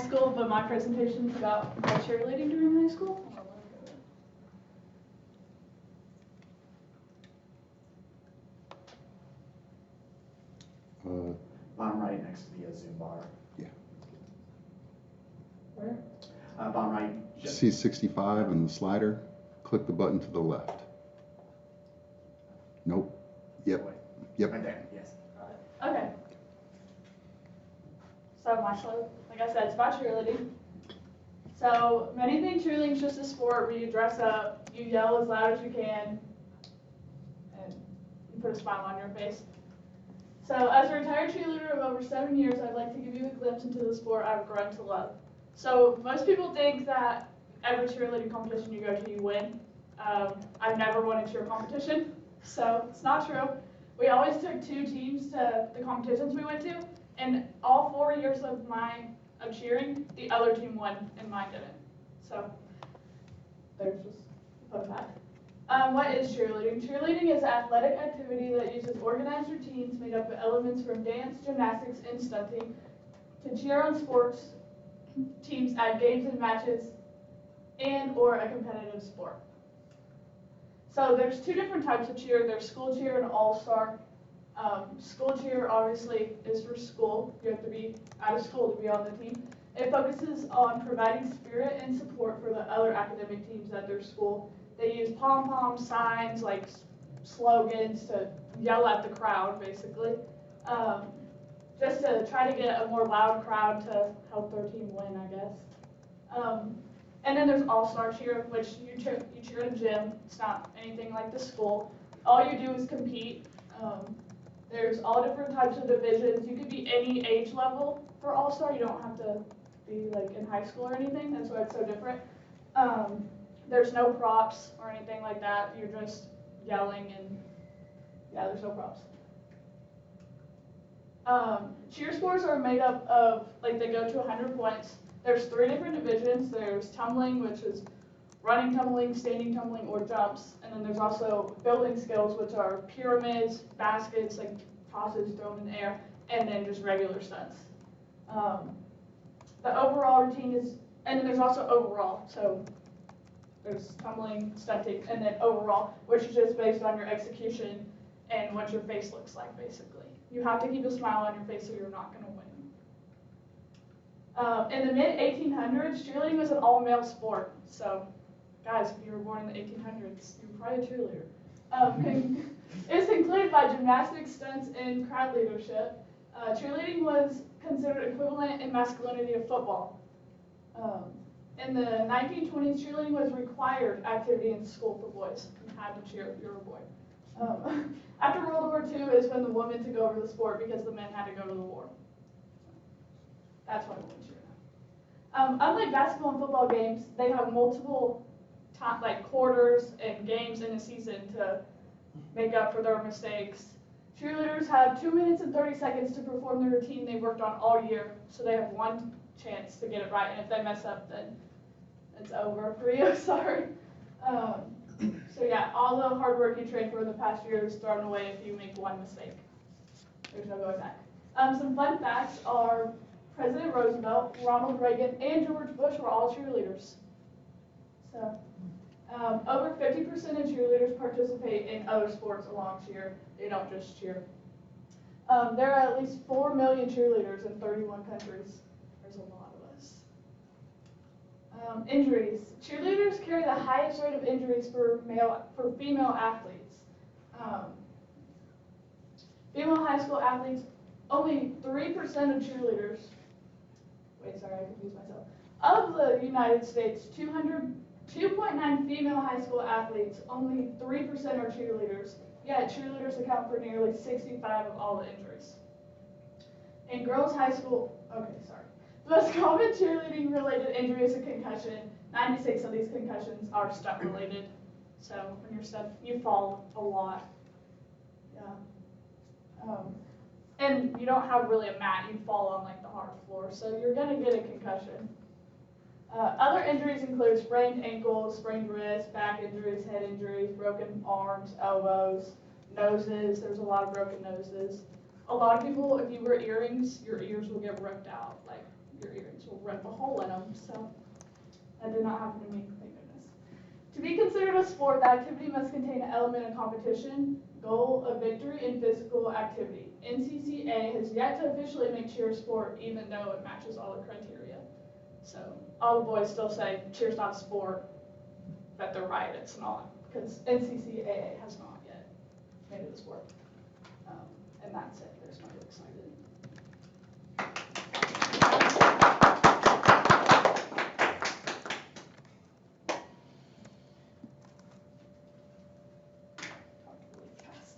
school, but my presentation's about my cheerleading during high school. Bottom right next to the Zoom bar. Yeah. Where? Bottom right. See 65 and the slider, click the button to the left. Nope. Yep. Yep. Right there, yes. Okay. So my show, like I said, it's about cheerleading. So many think cheerleading is just a sport where you dress up, you yell as loud as you can, and you put a smile on your face. So as a retired cheerleader of over 7 years, I'd like to give you a glimpse into the sport I've grown to love. So most people think that every cheerleading competition you go to, you win. I've never won a cheer competition, so it's not true. We always took 2 teams to the competitions we went to, and all 4 years of cheering, the other team won and mine didn't. So there's just a fun fact. What is cheerleading? Cheerleading is an athletic activity that uses organized routines made up of elements from dance, gymnastics, and stunting to cheer on sports teams at games and matches and or a competitive sport. So there's 2 different types of cheer. There's school cheer and all-star. School cheer obviously is for school. You have to be out of school to be on the team. It focuses on providing spirit and support for the other academic teams at their school. They use pom-pom signs, like slogans, to yell at the crowd, basically, just to try to get a more loud crowd to help their team win, I guess. And then there's all-star cheer, which you cheer at a gym. It's not anything like the school. All you do is compete. There's all different types of divisions. You could be any age level for all-star. You don't have to be like in high school or anything. That's why it's so different. There's no props or anything like that. You're just yelling and yeah, there's no props. Cheer scores are made up of, like, they go to 100 points. There's 3 different divisions. There's tumbling, which is running tumbling, standing tumbling, or jumps. And then there's also building skills, which are pyramids, baskets, like tosses thrown in the air, and then just regular stunts. The overall routine is, and then there's also overall. So there's tumbling, stunting, and then overall, which is just based on your execution and what your face looks like, basically. You have to keep a smile on your face or you're not going to win. In the mid-1800s, cheerleading was an all-male sport. So, guys, if you were born in the 1800s, you were probably a cheerleader. It was concluded by gymnastics, stunts, and crowd leadership. Cheerleading was considered equivalent in masculinity of football. In the 1920s, cheerleading was required activity in school for boys. You had to cheer if you were a boy. After World War II is when the women took over the sport because the men had to go to the war. That's why women cheer now. Unlike basketball and football games, they have multiple quarters and games in a season to make up for their mistakes. Cheerleaders have 2 minutes and 30 seconds to perform the routine they worked on all year, so they have 1 chance to get it right, and if they mess up, then it's over for you. Sorry. So yeah, all the hard work you trained for in the past year is thrown away if you make 1 mistake. There's no going back. Some fun facts are President Roosevelt, Ronald Reagan, and George Bush were all cheerleaders. So over 50% of cheerleaders participate in other sports along cheer. They don't just cheer. There are at least 4 million cheerleaders in 31 countries. There's a lot of us. Injuries. Cheerleaders carry the highest rate of injuries for female athletes. Female high school athletes, only 3% of cheerleaders, wait, sorry, I confused myself. Of the United States, 2.9 female high school athletes, only 3% are cheerleaders. Yet cheerleaders account for nearly 65 of all the injuries. In girls' high school, the most common cheerleading-related injury is a concussion. 96 of these concussions are stunt-related. So when you're stunt, you fall a lot. Yeah. And you don't have really a mat. You fall on like the hard floor, so you're gonna get a concussion. Other injuries include sprained ankles, sprained wrists, back injuries, head injuries, broken arms, elbows, noses. There's a lot of broken noses. A lot of people, if you wear earrings, your ears will get ripped out. Like, your earrings will rip a hole in them, so that did not happen to me, thank goodness. To be considered a sport, the activity must contain an element of competition, goal of victory, and physical activity. NCCA has yet to officially make cheer a sport, even though it matches all the criteria. So all the boys still say cheer's not a sport, but they're right, it's not, because NCCAA has not yet made it a sport. And that's it, there's my excited. Really fast.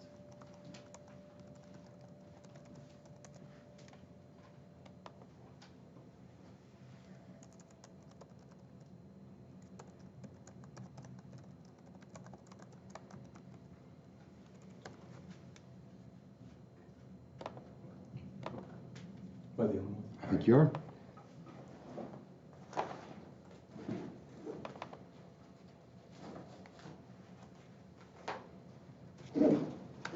By the only one. I think you are.